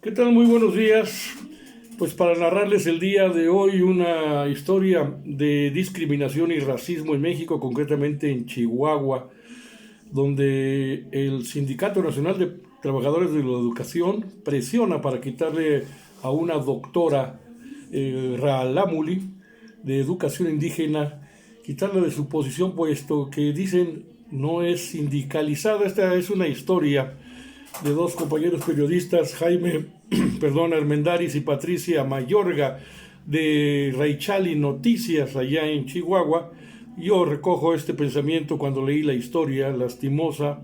¿Qué tal? Muy buenos días. Pues para narrarles el día de hoy una historia de discriminación y racismo en México, concretamente en Chihuahua, donde el Sindicato Nacional de Trabajadores de la Educación presiona para quitarle a una doctora, Ralámuli, de educación indígena, quitarla de su posición, puesto que dicen no es sindicalizada. Esta es una historia de dos compañeros periodistas, Jaime Armendáriz y Patricia Mayorga, de Raichali Noticias, allá en Chihuahua. Yo recojo este pensamiento cuando leí la historia lastimosa.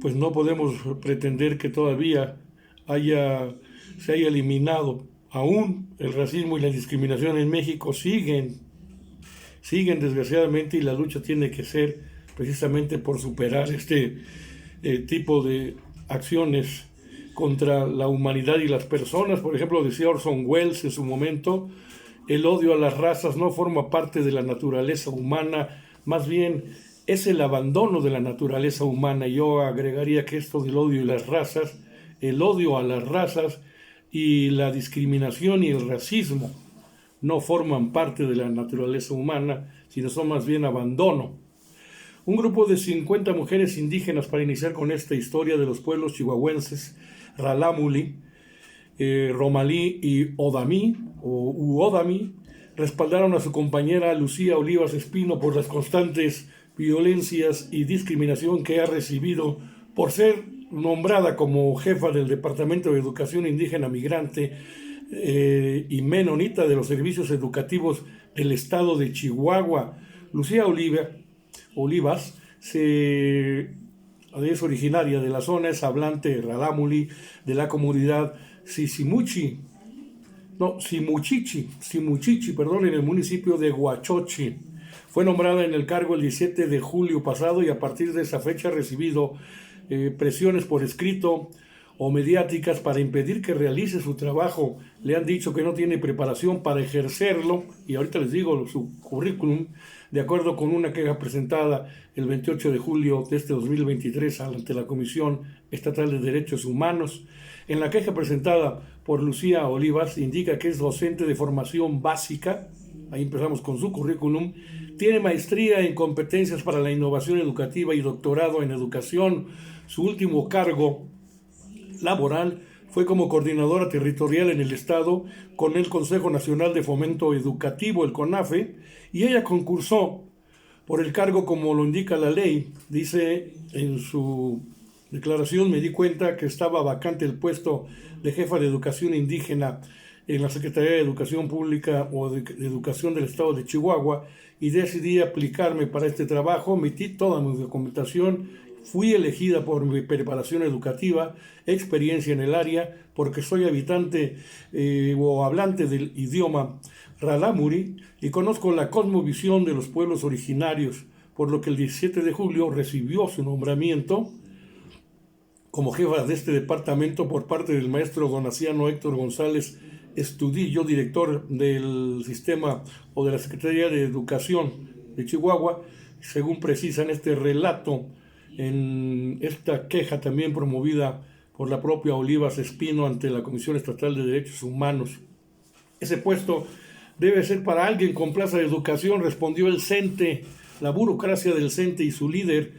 Pues no podemos pretender que todavía se haya eliminado. Aún el racismo y la discriminación en México siguen desgraciadamente, y la lucha tiene que ser precisamente por superar este tipo de acciones contra la humanidad y las personas. Por ejemplo, decía Orson Welles en su momento, el odio a las razas no forma parte de la naturaleza humana, más bien es el abandono de la naturaleza humana. Yo agregaría que esto del odio y las razas, el odio a las razas y la discriminación y el racismo no forman parte de la naturaleza humana, sino son más bien abandono. Un grupo de 50 mujeres indígenas, para iniciar con esta historia de los pueblos chihuahuenses, Ralámuli, Romalí y Odami, respaldaron a su compañera Lucía Olivas Espino por las constantes violencias y discriminación que ha recibido por ser nombrada como jefa del Departamento de Educación Indígena Migrante y menonita de los servicios educativos del estado de Chihuahua. Lucía Olivas es originaria de la zona, es hablante Ralámuli de la comunidad Simuchichi, en el municipio de Huachochi. Fue nombrada en el cargo el 17 de julio pasado y a partir de esa fecha ha recibido presiones por escrito o mediáticas para impedir que realice su trabajo. Le han dicho que no tiene preparación para ejercerlo, y ahorita les digo su currículum, de acuerdo con una queja presentada el 28 de julio de este 2023 ante la Comisión Estatal de Derechos Humanos. En la queja presentada por Lucía Olivas indica que es docente de formación básica, ahí empezamos con su currículum, tiene maestría en competencias para la innovación educativa y doctorado en educación. Su último cargo laboral fue como coordinadora territorial en el estado con el Consejo Nacional de Fomento Educativo, el CONAFE, y ella concursó por el cargo como lo indica la ley. Dice en su declaración: me di cuenta que estaba vacante el puesto de jefa de educación indígena en la Secretaría de Educación Pública o de Educación del Estado de Chihuahua y decidí aplicarme para este trabajo. Metí toda mi documentación, fui elegida por mi preparación educativa, experiencia en el área, porque soy habitante o hablante del idioma Ralámuri y conozco la cosmovisión de los pueblos originarios, por lo que el 17 de julio recibió su nombramiento como jefa de este departamento por parte del maestro Donaciano Héctor González Estudillo, director del sistema o de la Secretaría de Educación de Chihuahua, según precisa en este relato, en esta queja también promovida por la propia Olivas Espino ante la Comisión Estatal de Derechos Humanos. Ese puesto debe ser para alguien con plaza de educación, respondió el CENTE, la burocracia del CENTE y su líder.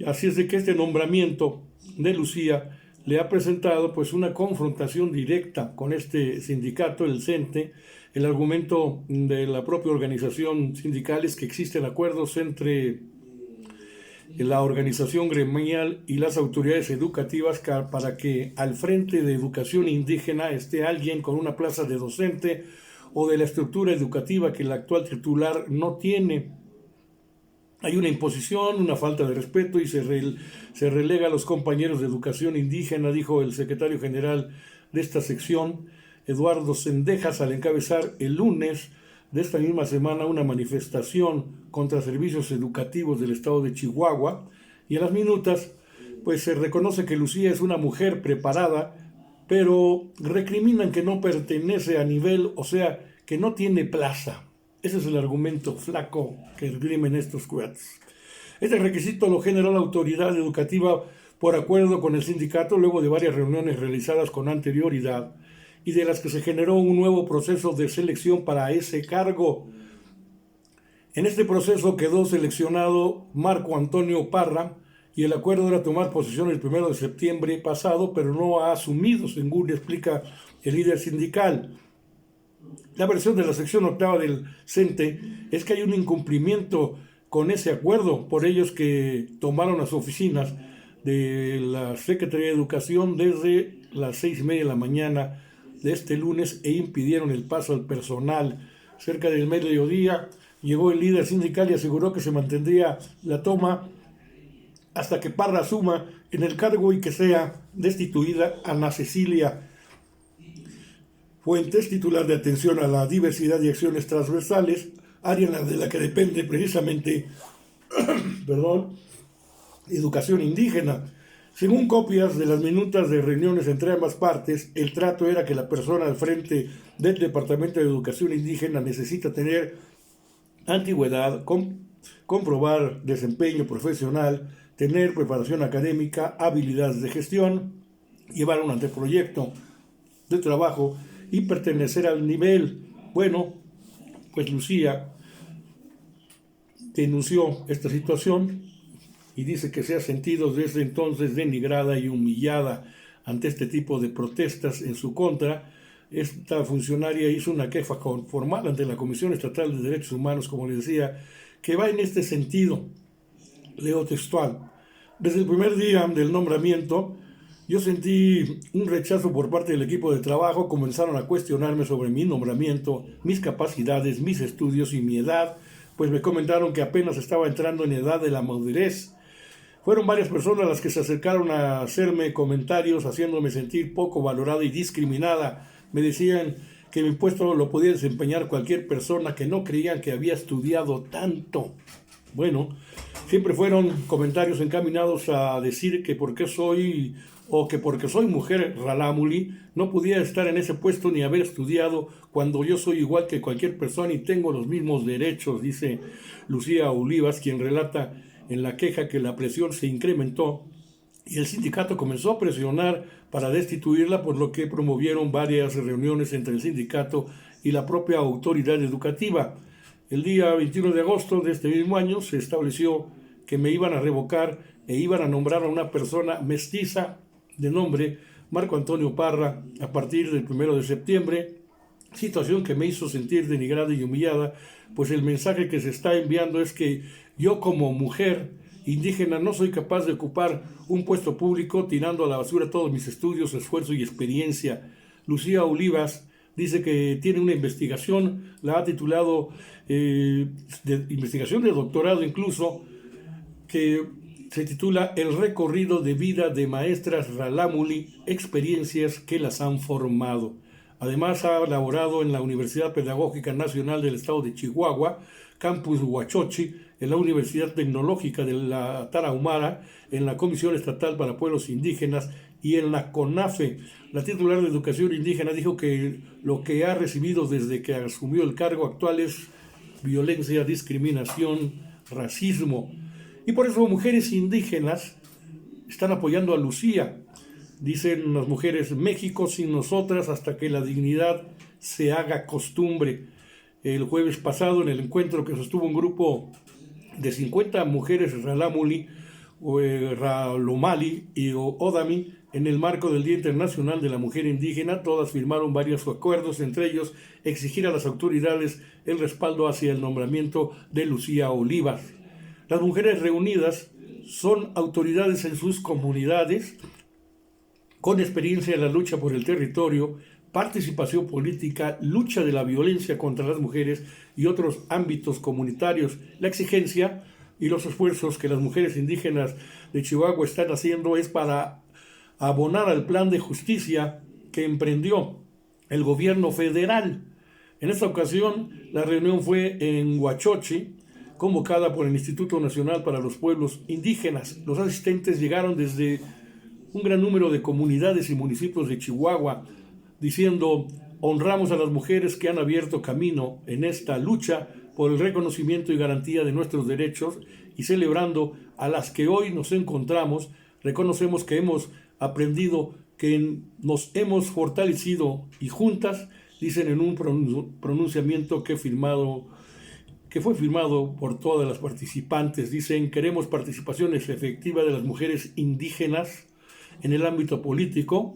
Así es de que este nombramiento de Lucía le ha presentado pues una confrontación directa con este sindicato, el CENTE. El argumento de la propia organización sindical es que existen acuerdos entre la organización gremial y las autoridades educativas para que al frente de educación indígena esté alguien con una plaza de docente o de la estructura educativa que el actual titular no tiene. Hay una imposición, una falta de respeto y se relega a los compañeros de educación indígena, dijo el secretario general de esta sección, Eduardo Cendejas, al encabezar el lunes de esta misma semana una manifestación contra servicios educativos del estado de Chihuahua. Y en las minutas pues se reconoce que Lucía es una mujer preparada, pero recriminan que no pertenece a nivel, o sea, que no tiene plaza. Ese es el argumento flaco que esgrimen estos cuates. Este requisito lo generó la autoridad educativa por acuerdo con el sindicato luego de varias reuniones realizadas con anterioridad y de las que se generó un nuevo proceso de selección para ese cargo. En este proceso quedó seleccionado Marco Antonio Parra y el acuerdo era tomar posesión el 1 de septiembre pasado, pero no ha asumido, según explica el líder sindical. La versión de la sección octava del CENTE es que hay un incumplimiento con ese acuerdo por ellos que tomaron las oficinas de la Secretaría de Educación desde las 6:30 de la mañana de este lunes e impidieron el paso al personal. Cerca del mediodía llegó el líder sindical y aseguró que se mantendría la toma hasta que Parra asuma en el cargo y que sea destituida Ana Cecilia Fuentes, titular de atención a la diversidad y acciones transversales, área de la que depende precisamente educación indígena. Según copias de las minutas de reuniones entre ambas partes, el trato era que la persona al frente del Departamento de Educación Indígena necesita tener antigüedad, comprobar desempeño profesional, tener preparación académica, habilidades de gestión, llevar un anteproyecto de trabajo y pertenecer al nivel. Bueno, pues Lucía denunció esta situación y dice que se ha sentido desde entonces denigrada y humillada ante este tipo de protestas en su contra. Esta funcionaria hizo una queja formal ante la Comisión Estatal de Derechos Humanos, como les decía, que va en este sentido. Leo textual. Desde el primer día del nombramiento, yo sentí un rechazo por parte del equipo de trabajo. Comenzaron a cuestionarme sobre mi nombramiento, mis capacidades, mis estudios y mi edad, pues me comentaron que apenas estaba entrando en edad de la madurez. Fueron varias personas las que se acercaron a hacerme comentarios, haciéndome sentir poco valorada y discriminada. Me decían que mi puesto lo podía desempeñar cualquier persona, que no creían que había estudiado tanto. Bueno, siempre fueron comentarios encaminados a decir que porque soy mujer ralámuli, no podía estar en ese puesto ni haber estudiado cuando yo soy igual que cualquier persona y tengo los mismos derechos, dice Lucía Olivas, quien relata en la queja que la presión se incrementó y el sindicato comenzó a presionar para destituirla, por lo que promovieron varias reuniones entre el sindicato y la propia autoridad educativa. El día 21 de agosto de este mismo año se estableció que me iban a revocar e iban a nombrar a una persona mestiza de nombre Marco Antonio Parra a partir del 1 de septiembre, situación que me hizo sentir denigrada y humillada, pues el mensaje que se está enviando es que yo como mujer indígena no soy capaz de ocupar un puesto público, tirando a la basura todos mis estudios, esfuerzo y experiencia. Lucía Olivas dice que tiene una investigación, la ha titulado investigación de doctorado incluso, que se titula El recorrido de vida de maestras ralámuli, experiencias que las han formado. Además ha laborado en la Universidad Pedagógica Nacional del Estado de Chihuahua, Campus Huachochi, en la Universidad Tecnológica de la Tarahumara, en la Comisión Estatal para Pueblos Indígenas y en la CONAFE. La titular de Educación Indígena dijo que lo que ha recibido desde que asumió el cargo actual es violencia, discriminación, racismo. Y por eso mujeres indígenas están apoyando a Lucía. Dicen las mujeres, México sin nosotras hasta que la dignidad se haga costumbre. El jueves pasado, en el encuentro que sostuvo un grupo de 50 mujeres ralámuli, ralomali y odami, en el marco del Día Internacional de la Mujer Indígena, todas firmaron varios acuerdos, entre ellos exigir a las autoridades el respaldo hacia el nombramiento de Lucía Olivas. Las mujeres reunidas son autoridades en sus comunidades, con experiencia en la lucha por el territorio, participación política, lucha de la violencia contra las mujeres y otros ámbitos comunitarios. La exigencia y los esfuerzos que las mujeres indígenas de Chihuahua están haciendo es para abonar al plan de justicia que emprendió el gobierno federal. En esta ocasión, la reunión fue en Huachochi, convocada por el Instituto Nacional para los Pueblos Indígenas. Los asistentes llegaron desde un gran número de comunidades y municipios de Chihuahua, diciendo: honramos a las mujeres que han abierto camino en esta lucha por el reconocimiento y garantía de nuestros derechos, y celebrando a las que hoy nos encontramos reconocemos que hemos aprendido, que nos hemos fortalecido y juntas, dicen en un pronunciamiento que fue firmado por todas las participantes, dicen: queremos participación efectiva de las mujeres indígenas en el ámbito político.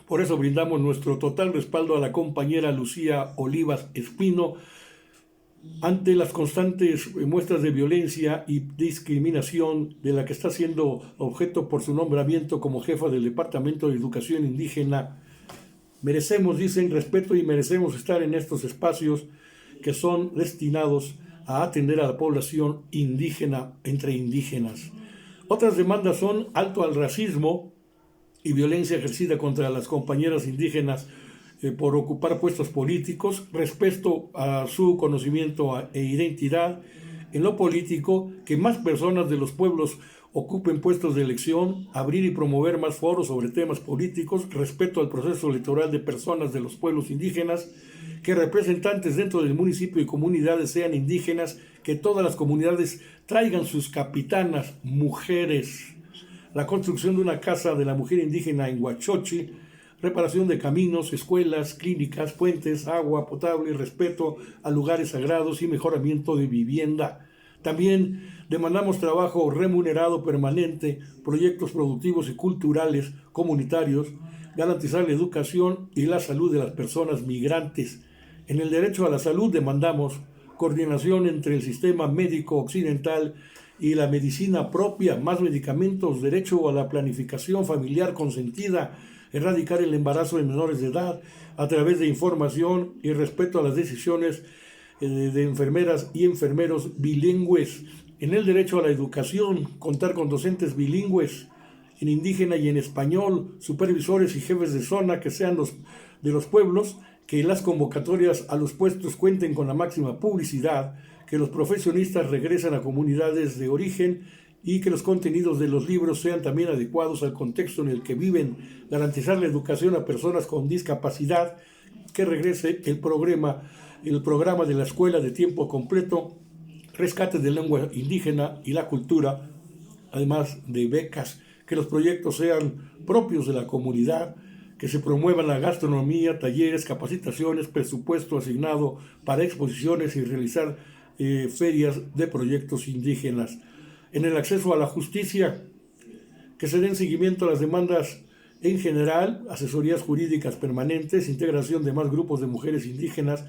Por eso brindamos nuestro total respaldo a la compañera Lucía Olivas Espino ante las constantes muestras de violencia y discriminación de la que está siendo objeto por su nombramiento como jefa del Departamento de Educación Indígena. Merecemos, dicen, respeto y merecemos estar en estos espacios que son destinados a atender a la población indígena entre indígenas. Otras demandas son alto al racismo y violencia ejercida contra las compañeras indígenas por ocupar puestos políticos, respeto a su conocimiento e identidad. En lo político, que más personas de los pueblos ocupen puestos de elección, abrir y promover más foros sobre temas políticos, respeto al proceso electoral de personas de los pueblos indígenas, que representantes dentro del municipio y comunidades sean indígenas, que todas las comunidades traigan sus capitanas, mujeres, la construcción de una casa de la mujer indígena en Huachochi, reparación de caminos, escuelas, clínicas, puentes, agua potable, respeto a lugares sagrados y mejoramiento de vivienda. También demandamos trabajo remunerado permanente, proyectos productivos y culturales comunitarios, garantizar la educación y la salud de las personas migrantes. En el derecho a la salud demandamos coordinación entre el sistema médico occidental y la medicina propia, más medicamentos, derecho a la planificación familiar consentida, erradicar el embarazo de menores de edad a través de información y respeto a las decisiones de enfermeras y enfermeros bilingües. En el derecho a la educación, contar con docentes bilingües en indígena y en español, supervisores y jefes de zona que sean de los pueblos, que las convocatorias a los puestos cuenten con la máxima publicidad, que los profesionistas regresen a comunidades de origen y que los contenidos de los libros sean también adecuados al contexto en el que viven, garantizar la educación a personas con discapacidad, que regrese el programa de la escuela de tiempo completo, rescate de lengua indígena y la cultura, además de becas, que los proyectos sean propios de la comunidad, que se promueva la gastronomía, talleres, capacitaciones, presupuesto asignado para exposiciones y realizar ferias de proyectos indígenas. En el acceso a la justicia, que se den seguimiento a las demandas en general, asesorías jurídicas permanentes, integración de más grupos de mujeres indígenas,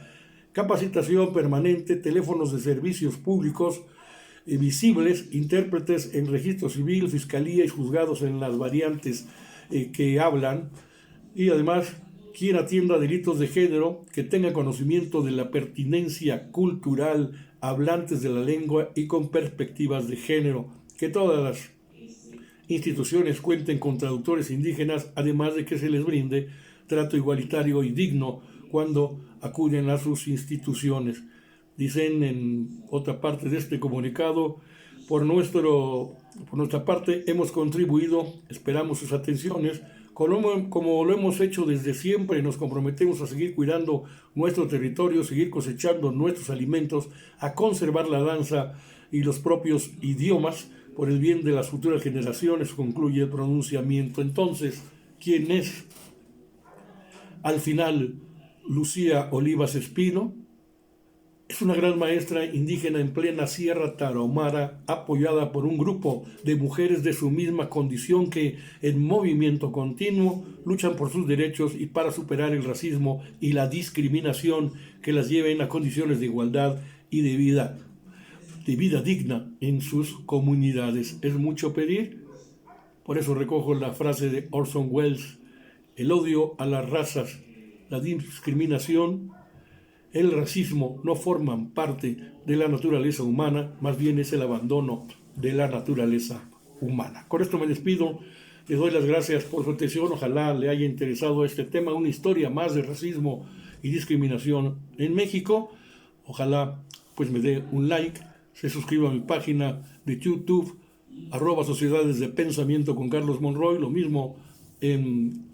capacitación permanente, teléfonos de servicios públicos visibles, intérpretes en registro civil, fiscalía y juzgados en las variantes que hablan, y además quien atienda delitos de género, que tenga conocimiento de la pertinencia cultural, hablantes de la lengua y con perspectivas de género, que todas las instituciones cuenten con traductores indígenas, además de que se les brinde trato igualitario y digno cuando acuden a sus instituciones. Dicen en otra parte de este comunicado: por nuestra parte hemos contribuido, esperamos sus atenciones, como lo hemos hecho desde siempre. Nos comprometemos a seguir cuidando nuestro territorio, seguir cosechando nuestros alimentos, a conservar la danza y los propios idiomas por el bien de las futuras generaciones, concluye el pronunciamiento. Entonces, ¿quién es al final Lucía Olivas Espino? Es una gran maestra indígena en plena Sierra Tarahumara, apoyada por un grupo de mujeres de su misma condición que, en movimiento continuo, luchan por sus derechos y para superar el racismo y la discriminación que las lleven a condiciones de igualdad y de vida digna en sus comunidades. ¿Es mucho pedir? Por eso recojo la frase de Orson Welles: el odio a las razas, la discriminación, el racismo no forman parte de la naturaleza humana, más bien es el abandono de la naturaleza humana. Con esto me despido, les doy las gracias por su atención, ojalá le haya interesado este tema, una historia más de racismo y discriminación en México. Ojalá pues me dé un like, se suscriba a mi página de YouTube, @Sociedades de Pensamiento con Carlos Monroy, lo mismo en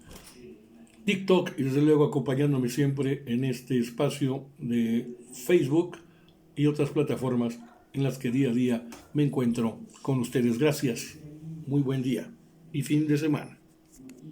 TikTok, y desde luego acompañándome siempre en este espacio de Facebook y otras plataformas en las que día a día me encuentro con ustedes. Gracias, muy buen día. y fin de semana.